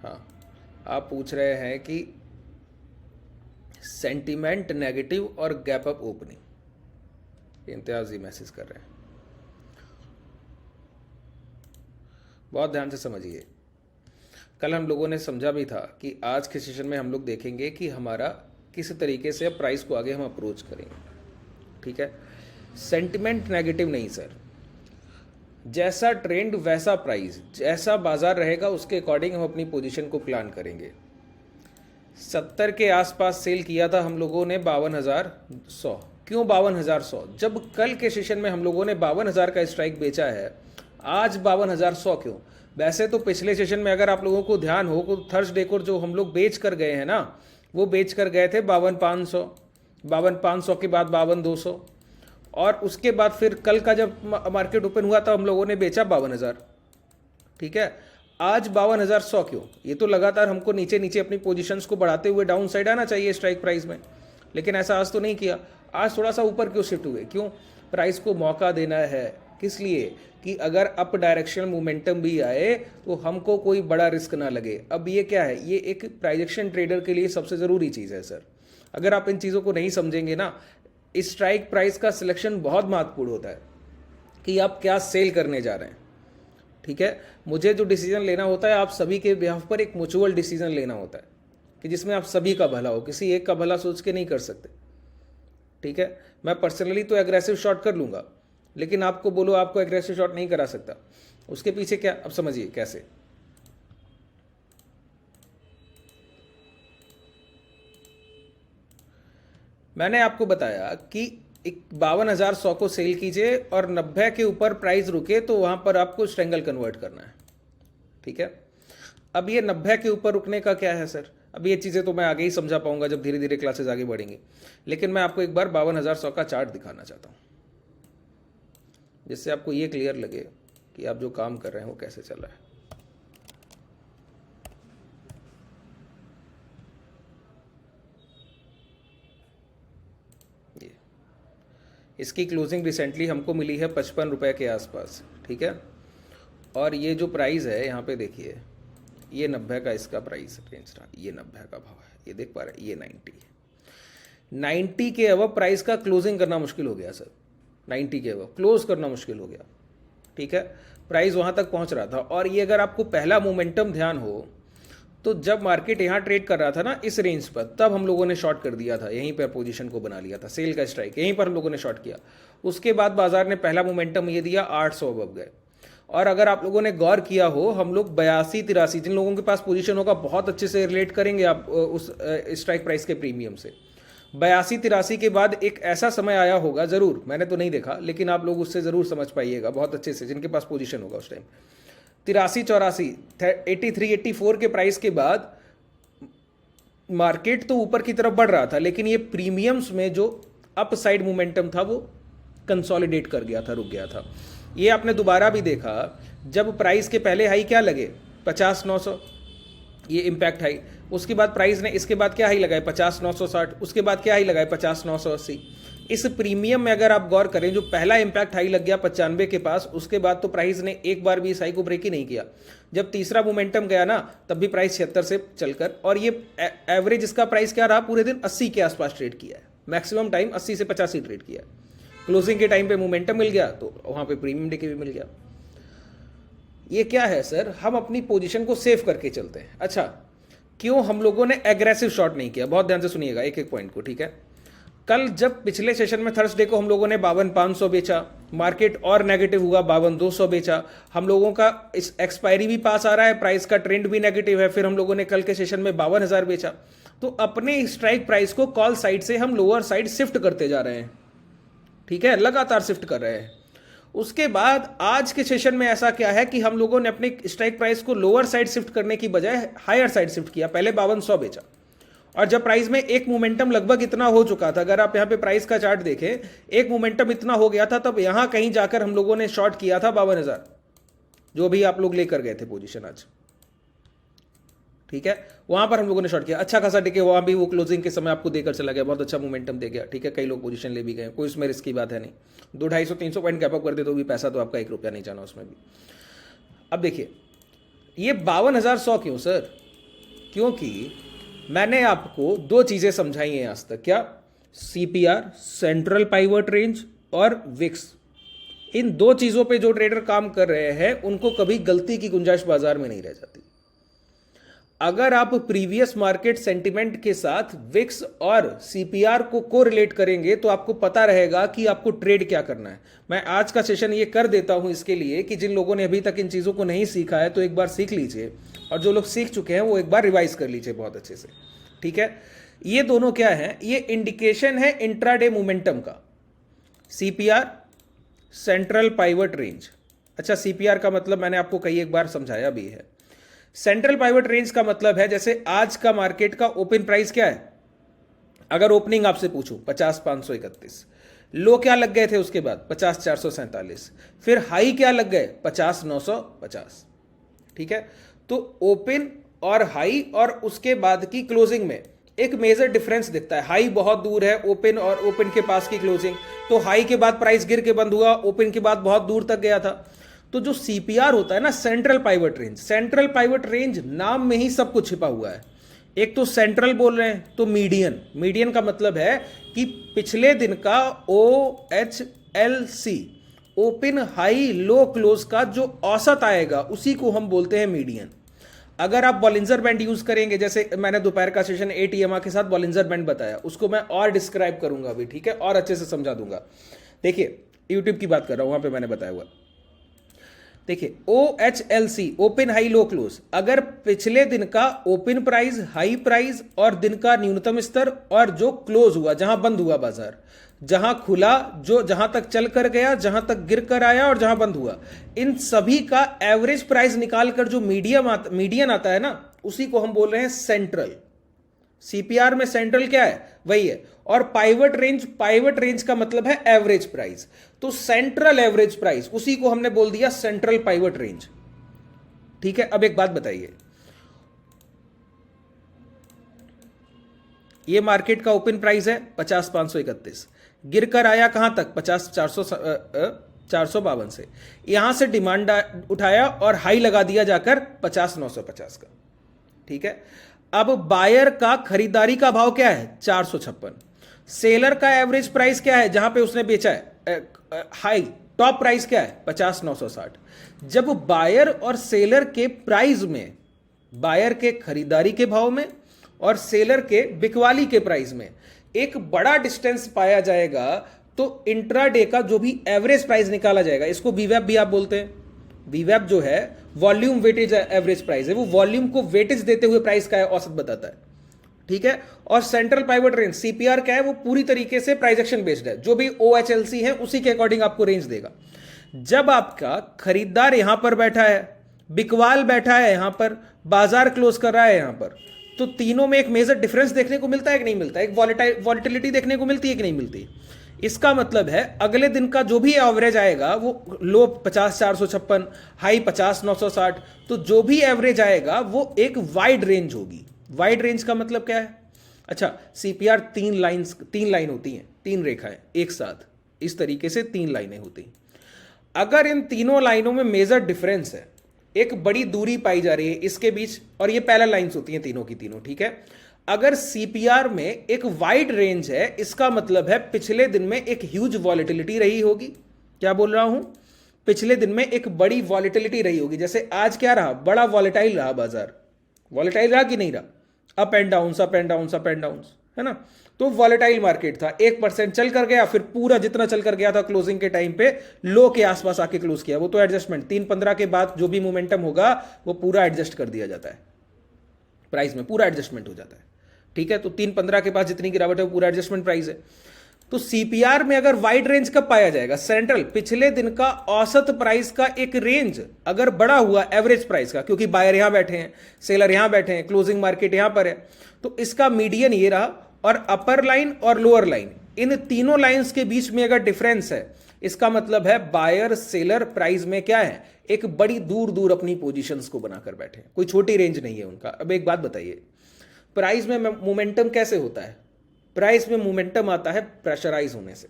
हाँ, आप पूछ रहे हैं कि सेंटीमेंट नेगेटिव और गैप अप ओपनिंग, इम्तियाज ही मैसेज कर रहे हैं। बहुत ध्यान से समझिए, कल हम लोगों ने समझा भी था कि आज के सेशन में हम लोग देखेंगे कि हमारा किस तरीके से प्राइस को आगे हम अप्रोच करेंगे। ठीक है, सेंटिमेंट नेगेटिव नहीं सर, जैसा ट्रेंड वैसा प्राइस, जैसा बाजार रहेगा उसके अकॉर्डिंग हम अपनी पोजीशन को प्लान करेंगे। 70 के आसपास सेल किया था हम लोगों ने 52,100। क्यों 52,100? जब कल के सेशन में हम लोगों ने 52,000 का स्ट्राइक बेचा है, आज 52,100 क्यों? वैसे तो पिछले सेशन में अगर आप लोगों को ध्यान हो तो थर्सडे को जो हम लोग बेच कर गए हैं ना, वो बेच कर गए थे 52,500, 52,500 के बाद 52,200, और उसके बाद फिर कल का जब मार्केट ओपन हुआ था हम लोगों ने बेचा 52,000। ठीक है, आज 52,100 क्यों? ये तो लगातार हमको नीचे नीचे अपनी पोजीशंस को बढ़ाते हुए डाउन साइड आना चाहिए स्ट्राइक प्राइस में, लेकिन ऐसा आज तो नहीं किया। आज थोड़ा सा ऊपर क्यों शिफ्ट हुए? क्यों? प्राइस को मौका देना है। किस लिए? कि अगर अप डायरेक्शनल मोमेंटम भी आए तो हमको कोई बड़ा रिस्क ना लगे। अब ये क्या है? ये एक प्राइजेक्शन ट्रेडर के लिए सबसे ज़रूरी चीज़ है सर। अगर आप इन चीज़ों को नहीं समझेंगे ना, स्ट्राइक प्राइस का सिलेक्शन बहुत महत्वपूर्ण होता है कि आप क्या सेल करने जा रहे हैं। ठीक है, मुझे जो डिसीजन लेना होता है आप सभी के बिहाफ पर एक म्यूचुअल डिसीजन लेना होता है कि जिसमें आप सभी का भला हो, किसी एक का भला सोच के नहीं कर सकते। ठीक है, मैं पर्सनली तो एग्रेसिव शॉट कर लूंगा, लेकिन आपको बोलो आपको एग्रेसिव शॉट नहीं करा सकता। उसके पीछे क्या, अब समझिए कैसे। मैंने आपको बताया कि 52,100 को सेल कीजिए और 90 के ऊपर प्राइस रुके तो वहां पर आपको स्ट्रेंगल कन्वर्ट करना है। ठीक है, अब ये 90 के ऊपर रुकने का क्या है सर? अब ये चीज़ें तो मैं आगे ही समझा पाऊंगा जब धीरे धीरे क्लासेस आगे बढ़ेंगी, लेकिन मैं आपको एक बार 52,100 का चार्ट दिखाना चाहता हूँ जिससे आपको ये क्लियर लगे कि आप जो काम कर रहे हैं वो कैसे चल रहा है। ये इसकी क्लोजिंग रिसेंटली हमको मिली है 55 रुपये के आसपास। ठीक है, और ये जो प्राइस है यहाँ पे देखिए, ये 90 का इसका प्राइस रेंज रहा, ये 90 का भाव है, ये देख पा रहे हैं, ये 90 के अब प्राइस का क्लोजिंग करना मुश्किल हो गया सर। 90 के अब क्लोज करना मुश्किल हो गया। ठीक है, प्राइस वहाँ तक पहुँच रहा था, और ये अगर आपको पहला मोमेंटम ध्यान हो तो जब मार्केट यहाँ ट्रेड कर रहा था ना इस रेंज पर, तब हम लोगों ने शॉर्ट कर दिया था, यहीं पर पोजीशन को बना लिया था, सेल का स्ट्राइक यहीं पर हम लोगों ने शॉर्ट किया। उसके बाद बाजार ने पहला मोमेंटम ये दिया, 800 अब गए। और अगर आप लोगों ने गौर किया हो, हम लोग 82-83, जिन लोगों के पास पोजीशन होगा बहुत अच्छे से रिलेट करेंगे आप उस स्ट्राइक प्राइस के प्रीमियम से। 82-83 के बाद एक ऐसा समय आया होगा, ज़रूर, मैंने तो नहीं देखा, लेकिन आप लोग उससे ज़रूर समझ पाइएगा बहुत अच्छे से जिनके पास पोजीशन होगा उस टाइम। 83-84, 83-84 के प्राइस के बाद मार्केट तो ऊपर की तरफ बढ़ रहा था, लेकिन ये प्रीमियम्स में जो अप साइड मोमेंटम था वो कंसोलिडेट कर गया था, रुक गया था। ये आपने दोबारा भी देखा, जब प्राइस के पहले हाई क्या लगे 50,900, ये इम्पैक्ट हाई। उसके बाद प्राइस ने इसके बाद क्या हाई लगाए 50,960, उसके बाद क्या हाई लगाए 50,980। इस प्रीमियम में अगर आप गौर करें, जो पहला इम्पैक्ट हाई लग गया 95 के पास, उसके बाद तो प्राइस ने एक बार भी इस हाई को ब्रेक ही नहीं किया। जब तीसरा मोमेंटम गया ना, तब भी प्राइस 76 से चलकर, और ये एवरेज इसका प्राइस क्या रहा पूरे दिन, 80 के आसपास ट्रेड किया है। मैक्सिमम टाइम 80 से 85 ट्रेड किया है। क्लोजिंग के टाइम पे मोमेंटम मिल गया तो वहां पे प्रीमियम डे के भी मिल गया। ये क्या है सर? हम अपनी पोजीशन को सेव करके चलते हैं। अच्छा, क्यों हम लोगों ने एग्रेसिव शॉट नहीं किया? बहुत ध्यान से सुनिएगा एक एक पॉइंट को। ठीक है, कल जब पिछले सेशन में थर्सडे को हम लोगों ने 52,500 बेचा, मार्केट और नेगेटिव हुआ, 52,200 बेचा, हम लोगों का इस एक्सपायरी भी पास आ रहा है, प्राइस का ट्रेंड भी नेगेटिव है, फिर हम लोगों ने कल के सेशन में 52,000 बेचा। तो अपने स्ट्राइक प्राइस को कॉल साइड से हम लोअर साइड शिफ्ट करते जा रहे हैं। ठीक है, लगातार शिफ्ट कर रहे हैं। उसके बाद आज के सेशन में ऐसा क्या है कि हम लोगों ने अपने स्ट्राइक प्राइस को लोअर साइड शिफ्ट करने की बजाय हायर साइड शिफ्ट किया। पहले 5200 बेचा, और जब प्राइस में एक मोमेंटम लगभग इतना हो चुका था, अगर आप यहां पे प्राइस का चार्ट देखें, एक मोमेंटम इतना हो गया था, तब यहां कहीं जाकर हम लोगों ने शॉर्ट किया था 52,000, जो भी आप लोग लेकर गए थे पोजीशन आज। ठीक है, वहां पर हम लोगों ने शॉर्ट किया, अच्छा खासा टिके, वहां भी वो क्लोजिंग के समय आपको देकर चला गया, बहुत अच्छा मोमेंटम दे गया। ठीक है, कई लोग पोजीशन ले भी गए, कोई उसमें रिस्क की बात है नहीं। 200-250-300 पॉइंट गैप अप कर दे तो भी पैसा तो आपका 1 रुपया नहीं जाना उसमें भी। अब देखिए, ये 52,100 क्यों सर? क्योंकि मैंने आपको दो चीजें समझाई हैं आज तक। क्या? सीपीआर, सेंट्रल पाइवट रेंज, और विक्स। इन दो चीजों पे जो ट्रेडर काम कर रहे हैं उनको कभी गलती की गुंजाइश बाजार में नहीं रह जाती। अगर आप प्रीवियस मार्केट सेंटिमेंट के साथ विक्स और सीपीआर को कोरिलेट करेंगे तो आपको पता रहेगा कि आपको ट्रेड क्या करना है। मैं आज का सेशन ये कर देता हूं इसके लिए कि जिन लोगों ने अभी तक इन चीजों को नहीं सीखा है तो एक बार सीख लीजिए, और जो लोग सीख चुके हैं वो एक बार रिवाइज कर लीजिए बहुत अच्छे से। ठीक है? ये दोनों क्या है? ये इंडिकेशन है इंट्राडे मोमेंटम का। CPR, central pivot range. अच्छा, सीपीआर का मतलब मैंने आपको कई एक बार समझाया भी है। सेंट्रल पाइवट रेंज का मतलब है जैसे आज का मार्केट का ओपन प्राइस क्या है, अगर ओपनिंग आपसे पूछूं 50,531, लो क्या लग गए थे उसके बाद 50,447, फिर हाई क्या लग गए 50,950। ठीक है? तो ओपन और हाई और उसके बाद की क्लोजिंग में एक मेजर डिफरेंस दिखता है। हाई बहुत दूर है ओपन और ओपन के पास की क्लोजिंग, तो हाई के बाद प्राइस गिर के बंद हुआ, ओपन के बाद बहुत दूर तक गया था। तो जो सीपीआर होता है ना, central pivot range, central pivot range नाम में ही सब कुछ छिपा हुआ है। एक तो सेंट्रल बोल रहे हैं, तो मीडियन। मीडियन का मतलब है कि पिछले दिन का OHLC, open high low close का जो औसत आएगा उसी को हम बोलते हैं मीडियन। अगर आप बॉलिंजर बैंड यूज करेंगे, जैसे मैंने दोपहर का सेशन ATMR के साथ बॉलिंजर बैंड बताया, उसको मैं और डिस्क्राइब करूंगा अभी। ठीक है? और अच्छे से समझा दूंगा। देखिए, यूट्यूब की बात कर रहा हूं, वहां पे मैंने बताया हुआ। देखिए, OHLC, open high low close, अगर पिछले दिन का ओपन प्राइस, हाई प्राइस और दिन का न्यूनतम स्तर और जो क्लोज हुआ, जहां बंद हुआ बाजार, जहां खुला, जो जहां तक चल कर गया, जहां तक गिर कर आया और जहां बंद हुआ, इन सभी का एवरेज प्राइस निकालकर जो मीडियन आता है ना, उसी को हम बोल रहे हैं सेंट्रल। सीपीआर में सेंट्रल क्या है? वही है। और पाइवट रेंज का मतलब है एवरेज प्राइस। तो सेंट्रल एवरेज प्राइस, उसी को हमने बोल दिया सेंट्रल पाइवट रेंज। ठीक है? अब एक बात बताइए, ये मार्केट का ओपन प्राइस है 50,531, गिरकर आया कहां तक 452 से, यहां से डिमांड उठाया और हाई लगा दिया जाकर 50,950 का। ठीक है? अब बायर का खरीदारी का भाव क्या है 456, सेलर का एवरेज प्राइस क्या है जहां पे उसने बेचा है, हाई टॉप प्राइस क्या है 50,960। जब बायर और सेलर के प्राइस में, बायर के खरीदारी के भाव में और सेलर के बिकवाली के प्राइस में एक बड़ा डिस्टेंस पाया जाएगा, तो इंट्राडे का जो भी एवरेज प्राइस निकाला जाएगा, इसको वीवैप भी आप बोलते हैं। वीवैप जो है वॉल्यूम वेटेज एवरेज प्राइस है, वो वॉल्यूम को वेटेज देते हुए प्राइस का औसत बताता है। ठीक है? और सेंट्रल पाइवट रेंज सीपीआर क्या है? वो पूरी तरीके से प्राइस एक्शन बेस्ड है, जो भी OHLC है उसी के अकॉर्डिंग आपको रेंज देगा। जब आपका खरीदार यहां पर बैठा है, बिकवाल बैठा है यहां पर, बाजार क्लोज कर रहा है यहां पर, तो तीनों में एक मेजर डिफरेंस देखने को मिलता है कि नहीं मिलता? एक वॉलेटिलिटी देखने को मिलती है कि नहीं मिलती? इसका मतलब है अगले दिन का जो भी एवरेज आएगा, वो लो 50,456, हाई 50,960, तो जो भी एवरेज आएगा वो एक वाइड रेंज होगी। वाइड रेंज का मतलब क्या है? अच्छा, सीपीआर तीन लाइन होती हैं, तीन रेखाएं एक साथ, इस तरीके से तीन लाइनें होती हैं। अगर इन तीनों लाइनों में मेजर डिफरेंस है, एक बड़ी दूरी पाई जा रही है इसके बीच, और ये पैरेलल लाइंस होती हैं तीनों की तीनों। ठीक है? अगर सीपीआर में एक वाइड रेंज है, इसका मतलब है पिछले दिन में एक ह्यूज वॉलेटिलिटी रही होगी। क्या बोल रहा हूं? पिछले दिन में एक बड़ी वॉलेटिलिटी रही होगी। जैसे आज क्या रहा? बड़ा वॉलेटाइल रहा बाजार। वॉलेटाइल रहा कि नहीं रहा? Up and down, up and down, up and down, है ना? तो वॉलेटाइल मार्केट था, 1% चल कर गया, फिर पूरा जितना चल कर गया था क्लोजिंग के टाइम पे लो के आसपास आके क्लोज किया। वो तो एडजस्टमेंट 3-15 के बाद जो भी मोमेंटम होगा वो पूरा एडजस्ट कर दिया जाता है, प्राइस में पूरा एडजस्टमेंट हो जाता है। ठीक है? तो 3-15 के पास जितनी गिरावट है वो पूरा एडजस्टमेंट प्राइस है। तो सीपीआर में अगर वाइड रेंज कब पाया जाएगा? सेंट्रल, पिछले दिन का औसत प्राइस का एक रेंज अगर बड़ा हुआ एवरेज प्राइस का, क्योंकि बायर यहां बैठे हैं, सेलर यहां बैठे हैं, क्लोजिंग मार्केट यहां पर है, तो इसका मीडियन ये रहा। और अपर लाइन और लोअर लाइन, इन तीनों लाइंस के बीच में अगर डिफरेंस है, इसका मतलब है बायर सेलर प्राइस में क्या है? एक बड़ी दूर दूर अपनी पोजीशंस को बनाकर बैठे, कोई छोटी रेंज नहीं है उनका। अब एक बात बताइए, प्राइस में मोमेंटम कैसे होता है? प्राइस में मोमेंटम आता है प्रेशराइज होने से।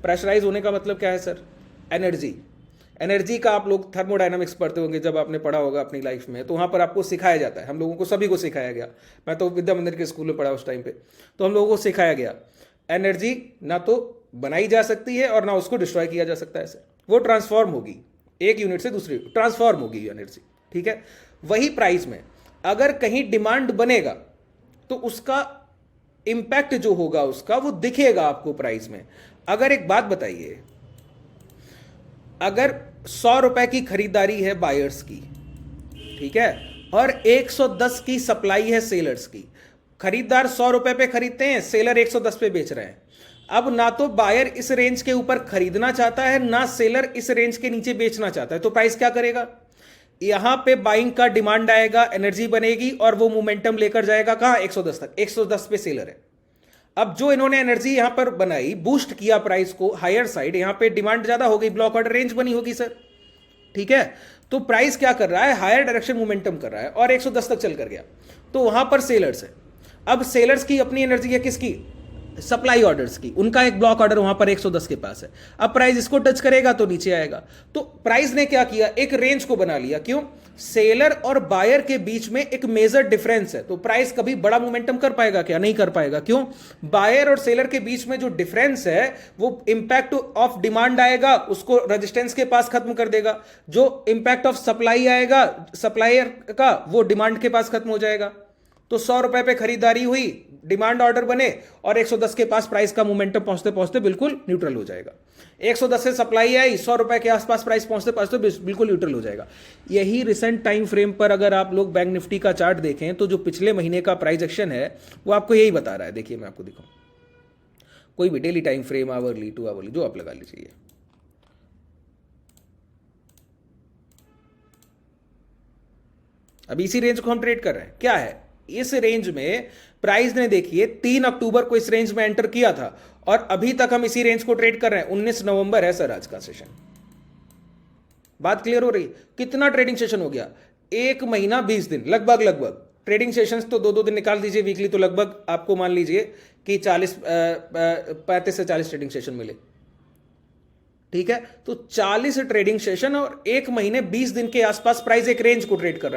प्रेशराइज होने का मतलब क्या है सर? एनर्जी। एनर्जी का आप लोग थर्मोडायनामिक्स पढ़ते होंगे जब आपने पढ़ा होगा अपनी लाइफ में, तो वहाँ पर आपको सिखाया जाता है, हम लोगों को सभी को सिखाया गया, मैं तो विद्या मंदिर के स्कूल में पढ़ा उस टाइम पे, तो हम लोगों को सिखाया गया एनर्जी ना तो बनाई जा सकती है और ना उसको डिस्ट्रॉय किया जा सकता है, ऐसे वो ट्रांसफॉर्म होगी, एक यूनिट से दूसरी ट्रांसफॉर्म होगी एनर्जी, ठीक है। वही प्राइस में अगर कहीं डिमांड बनेगा तो उसका इंपैक्ट जो होगा उसका वो दिखेगा आपको प्राइस में। अगर एक बात बताइए, अगर 100 रुपए की खरीदारी है बायर्स की, ठीक है, और 110 की सप्लाई है सेलर्स की, खरीदार 100 रुपए पे खरीदते हैं, सेलर 110 पे बेच रहे हैं। अब ना तो बायर इस रेंज के ऊपर खरीदना चाहता है, ना सेलर इस रेंज के नीचे बेचना चाहता है, तो प्राइस क्या करेगा? यहां पे बाइंग का डिमांड आएगा, एनर्जी बनेगी और वो मोमेंटम लेकर जाएगा कहां? 110 तक। 110 पे सेलर है। अब जो इन्होंने एनर्जी यहां पर बनाई, बूस्ट किया प्राइस को हायर साइड, यहां पे डिमांड ज्यादा हो गई, ब्लॉक ऑर्डर रेंज बनी होगी सर, ठीक है। तो प्राइस क्या कर रहा है? हायर डायरेक्शन मोमेंटम कर रहा है और 110 तक चल कर गया, तो वहां पर सेलर्स है। अब सेलर्स की अपनी एनर्जी है, किसकी? सप्लाई ऑर्डर्स की, उनका एक ब्लॉक ऑर्डर वहां पर 110 के पास है। अब प्राइस इसको टच करेगा तो नीचे आएगा। तो प्राइस ने क्या किया? एक रेंज को बना लिया। क्यों? सेलर और बायर के बीच में एक मेजर डिफरेंस है, तो प्राइस कभी बड़ा मोमेंटम कर पाएगा क्या? नहीं कर पाएगा। क्यों? बायर और सेलर के बीच में जो डिफरेंस है वो इंपैक्ट ऑफ डिमांड आएगा, उसको रेजिस्टेंस के पास खत्म कर देगा। जो इंपैक्ट ऑफ सप्लाई आएगा सप्लायर का, वो डिमांड के पास खत्म हो जाएगा। तो 100 रुपए पे खरीदारी हुई, डिमांड ऑर्डर बने और 110 के पास प्राइस का मोमेंटम पहुंचते पहुंचते बिल्कुल न्यूट्रल हो जाएगा। 110 से सप्लाई आई, 100 रुपए के आसपास प्राइस पहुंचते पहुंचते बिल्कुल न्यूट्रल हो जाएगा। यही रिसेंट टाइम फ्रेम पर अगर आप लोग बैंक निफ्टी का चार्ट देखें तो जो पिछले महीने का प्राइस एक्शन है वो आपको यही बता रहा है। देखिए मैं आपको दिखाऊं, कोई भी daily time frame, hourly, 2 hourly, जो आप लगा लीजिए। अब इसी रेंज को हम ट्रेड कर रहे हैं। क्या है इस रेंज में? प्राइस ने देखिए 3 अक्टूबर को इस रेंज में एंटर किया था और अभी तक हम इसी रेंज को ट्रेड कर रहे हैं। 19 नवंबर है सर आज का सेशन। बात क्लियर हो रही? कितना ट्रेडिंग सेशन हो गया? 1 महीना 20 दिन लगभग। ट्रेडिंग सेशंस तो 2-2 दिन निकाल दीजिए वीकली, तो लगभग आपको मान लीजिए कि 35 से 40 ट्रेडिंग सेशन मिले, ठीक है। तो 40 ट्रेडिंग सेशन और 1 महीने 20 दिन के आसपास प्राइस एक रेंज को ट्रेड कर रहा है।